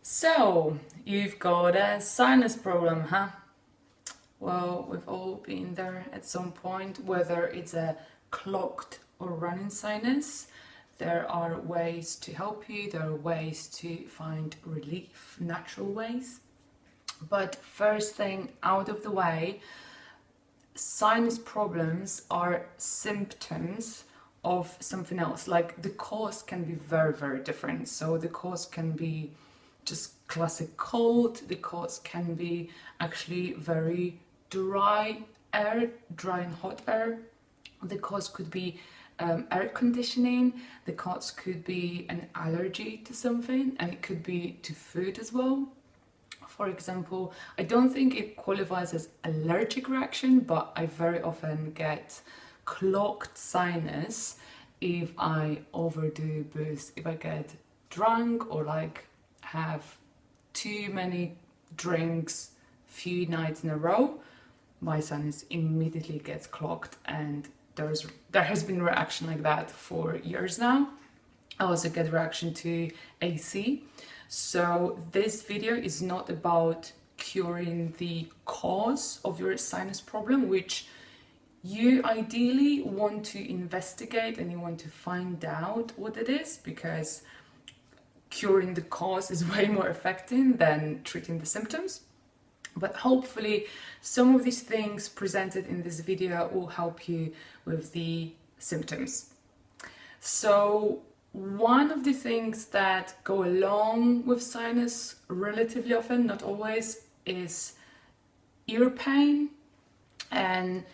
So, you've got a sinus problem, huh? Well, we've all been there at some point, whether it's a clogged or running sinus. There are ways to help you, there are ways to find relief, natural ways. But first thing out of the way, sinus problems are symptoms of something else. Like the cause can be very, very different. So the cause can be just classic cold, the cause can be actually very dry air, dry and hot air. The cause could be air conditioning, the cause could be an allergy to something, and it could be to food as well. For example, I don't think it qualifies as allergic reaction, but I very often get clogged sinus if I overdo booze, if I get drunk or like have too many drinks few nights in a row, my sinus immediately gets clogged, and there has been reaction like that for years now. I also get reaction to AC. So this video is not about curing the cause of your sinus problem, which you ideally want to investigate and you want to find out what it is, because curing the cause is way more effective than treating the symptoms. But hopefully some of these things presented in this video will help you with the symptoms. So one of the things that go along with sinus relatively often, not always, is ear pain, and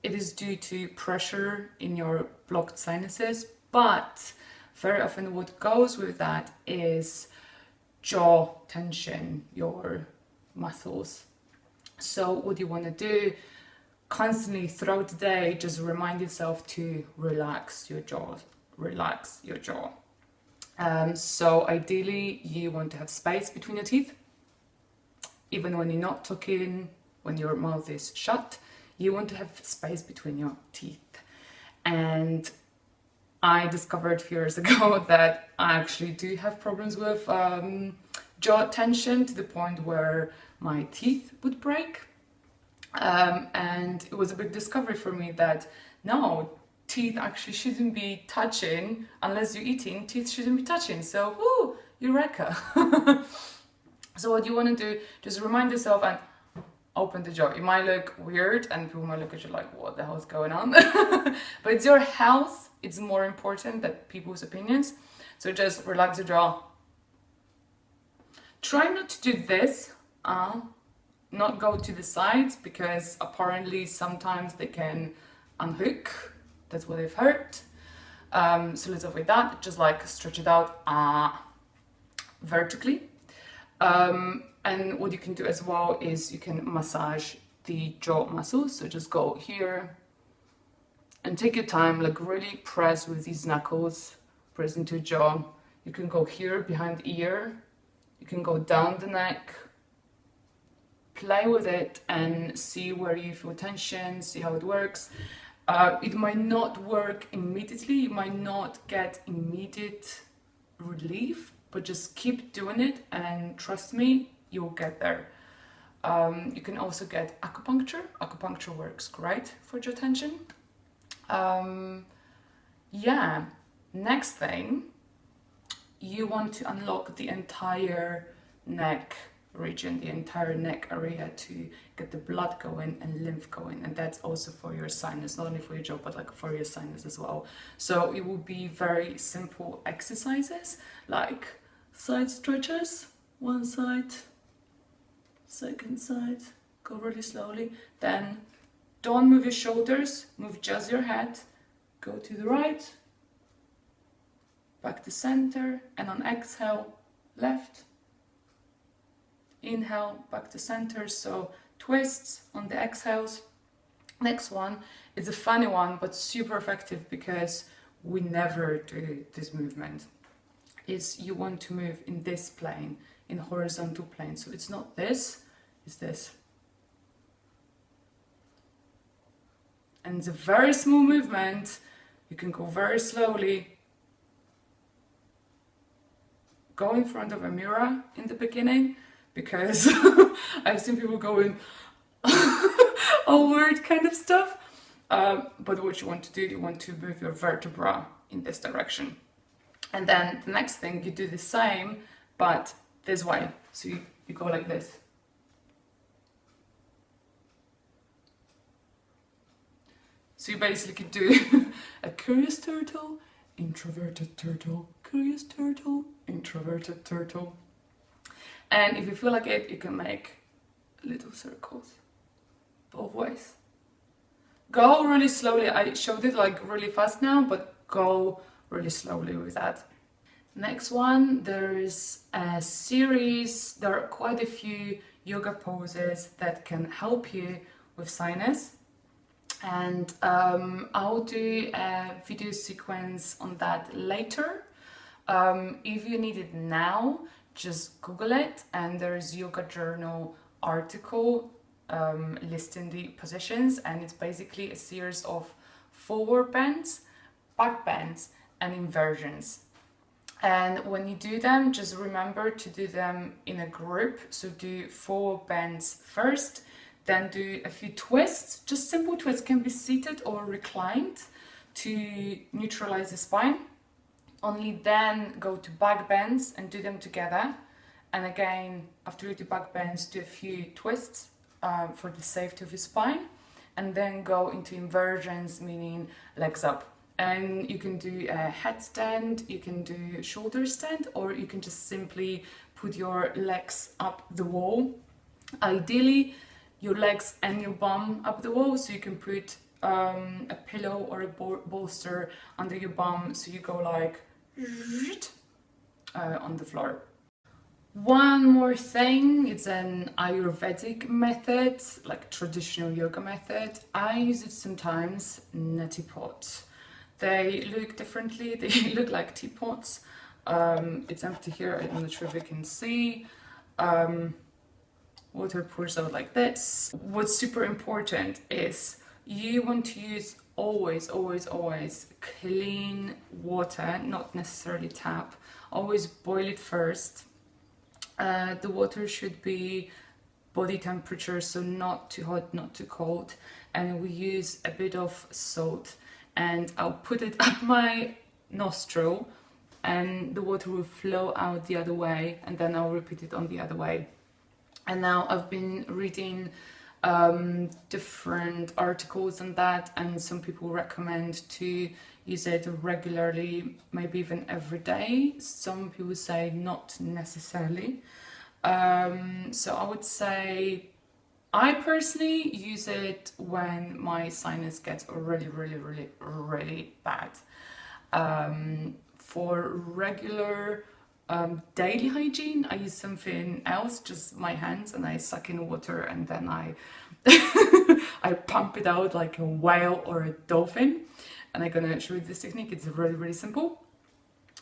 it is due to pressure in your blocked sinuses. But very often what goes with that is jaw tension, your muscles. So what you want to do constantly throughout the day, just remind yourself to relax your jaw. So ideally you want to have space between your teeth, even when you're not talking, when your mouth is shut, you want to have space between your teeth. And I discovered a few years ago that I actually do have problems with jaw tension, to the point where my teeth would break. And it was a big discovery for me that no, teeth actually shouldn't be touching unless you're eating. Teeth shouldn't be touching. So, woo, eureka! So what you want to do, just remind yourself and open the jaw. It might look weird and people might look at you like, what the hell's going on? But it's your health. It's more important than people's opinions. So just relax the jaw. Try not to do this. Not go to the sides, because apparently sometimes they can unhook. That's what I've heard. So let's avoid that. Just like stretch it out vertically. And what you can do as well is you can massage the jaw muscles. So just go here and take your time, like really press with these knuckles, press into your jaw. You can go here behind the ear. You can go down the neck. Play with it and see where you feel tension, see how it works. It might not work immediately, you might not get immediate relief, but just keep doing it and trust me, you'll get there. You can also get acupuncture. Acupuncture works great for jaw tension. Yeah, next thing, you want to unlock the entire neck region, the entire neck area, to get the blood going and lymph going, and that's also for your sinus, not only for your jaw but like for your sinus as well. So it will be very simple exercises like side stretches, one side, second side, go really slowly, then don't move your shoulders, move just your head, go to the right, back to center, and on exhale, left, inhale, back to center. So twists on the exhales. Next one is a funny one but super effective, because we never do this movement. Is you want to move in this plane, in horizontal plane. So it's not this, it's this. And it's a very small movement. You can go very slowly. go in front of a mirror in the beginning, because I've seen people going all weird kind of stuff. But what you want to do, you want to move your vertebra in this direction. And then the next thing, you do the same, but this way. So you go like this. So you basically do a curious turtle, introverted turtle, curious turtle, introverted turtle. And if you feel like it, you can make little circles both ways. Go really slowly. I showed it like really fast now, but go really slowly with that. Next one, there are quite a few yoga poses that can help you with sinus. And I'll do a video sequence on that later. If you need it now, just Google it, and there's yoga journal article listing the positions, and it's basically a series of forward bends, back bends, and inversions. And when you do them, just remember to do them in a group. So do forward bends first, then do a few twists, just simple twists, can be seated or reclined to neutralize the spine. Only then go to back bends and do them together. And again, after you do back bends, do a few twists for the safety of your spine. And then go into inversions, meaning legs up. And you can do a headstand, you can do a shoulder stand, or you can just simply put your legs up the wall. Ideally, your legs and your bum up the wall, so you can put a pillow or a bolster under your bum, so you go like on the floor. One more thing, it's an Ayurvedic method, like traditional yoga method. I use it sometimes, Neti pot. They look differently, they look like teapots. It's empty here, I'm not sure if you can see. Water pours out like this. What's super important is you want to use always clean water, not necessarily tap. Always boil it first. The water should be body temperature, so not too hot, not too cold. And we use a bit of salt, and I'll put it up my nostril, and the water will flow out the other way, and then I'll repeat it on the other way. And now I've been reading different articles on that, and some people recommend to use it regularly, maybe even every day. Some people say not necessarily. So I would say I personally use it when my sinus gets really bad. For regular daily hygiene, I use something else, just my hands, and I suck in water, and then I I pump it out like a whale or a dolphin. And I'm gonna show you this technique. It's really simple.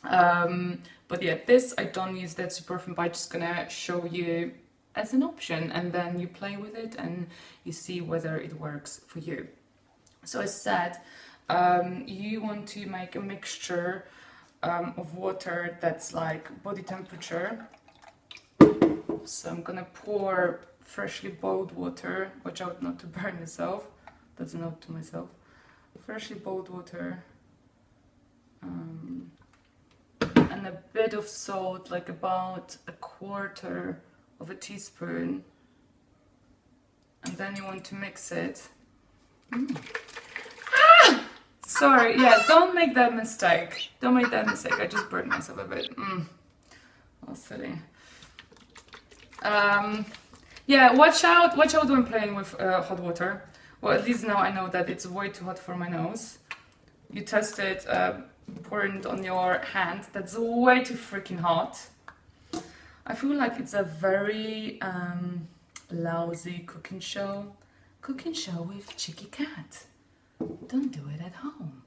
But yeah, this I don't use that super often, but I'm just gonna show you as an option, and then you play with it and you see whether it works for you. So as said, you want to make a mixture of water that's like body temperature. So I'm gonna pour freshly boiled water. Watch out not to burn yourself. That's a note to myself. Freshly boiled water, and a bit of salt, like about a quarter of a teaspoon, and then you want to mix it. Sorry, yeah, don't make that mistake. Don't make that mistake. I just burned myself a bit. Oh, silly. Yeah, watch out when playing with hot water. Well, at least now I know that it's way too hot for my nose. You test it, pouring it on your hand. That's way too freaking hot. I feel like it's a very lousy cooking show. Cooking show with Cheeky Cat. Don't do it at home.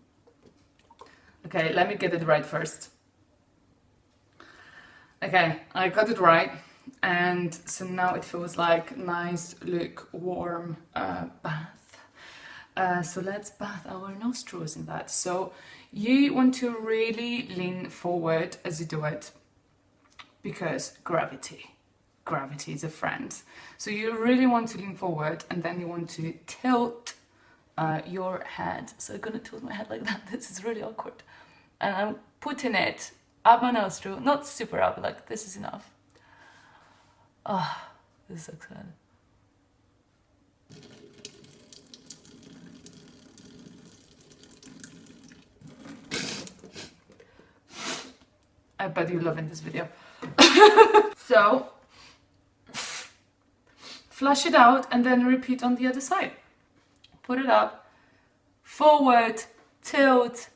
Okay, let me get it right first. Okay, I got it right. And so now it feels like nice, lukewarm bath. So let's bath our nostrils in that. So you want to really lean forward as you do it. because gravity is a friend. So you really want to lean forward, and then you want to tilt your head. So I'm gonna tilt my head like that. This is really awkward. And I'm putting it up my nostril, not super up, like this is enough. Ah, this is excellent. I bet you're loving this video. So, flush it out and then repeat on the other side. Put it up, forward, tilt,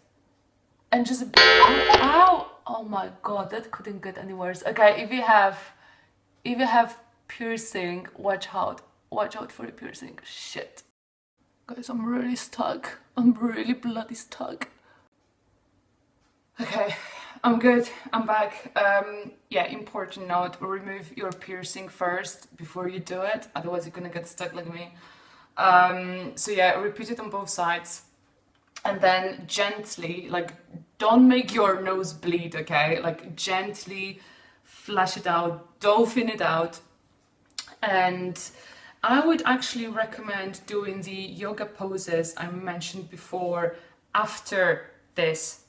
and just ow! Oh my god, that couldn't get any worse. Okay, if you have piercing, watch out for the piercing. Shit. Guys, I'm really stuck. I'm really bloody stuck. Okay, I'm good. I'm back. Yeah, important note, remove your piercing first before you do it, otherwise you're gonna get stuck like me. So yeah, repeat it on both sides. And then gently, like, don't make your nose bleed, okay? Like, gently flush it out, dolphin it out. And I would actually recommend doing the yoga poses I mentioned before after this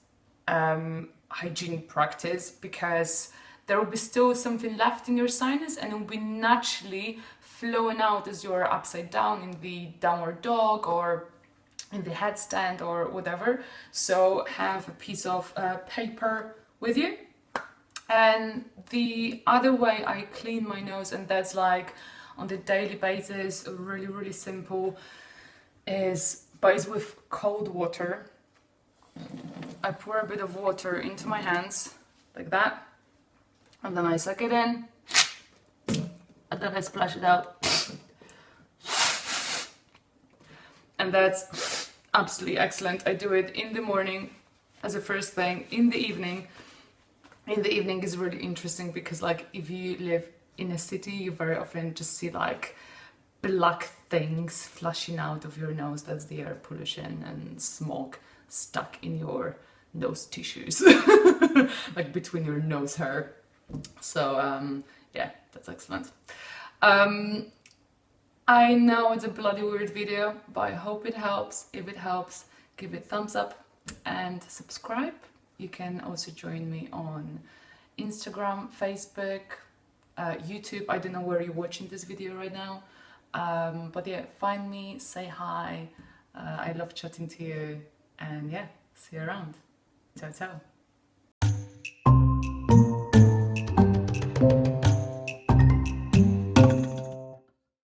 hygiene practice, because there will be still something left in your sinus and it will be naturally flowing out as you're upside down in the downward dog or in the headstand or whatever. So have a piece of paper with you. And the other way I clean my nose, and that's like on the daily basis, really simple, is with cold water. I pour a bit of water into my hands like that, and then I suck it in, and then I splash it out. And that's absolutely excellent. I do it in the morning as a first thing, in the evening. In the evening is really interesting because, like, if you live in a city, you very often just see like black things flashing out of your nose. That's the air pollution and smoke stuck in your nose tissues, like between your nose hair. So yeah, that's excellent. I know it's a bloody weird video, but I hope it helps. If it helps, give it a thumbs up and subscribe. You can also join me on Instagram, Facebook, YouTube. I don't know where you're watching this video right now, but yeah, find me, say hi. I love chatting to you, and yeah, see you around. Ciao, ciao.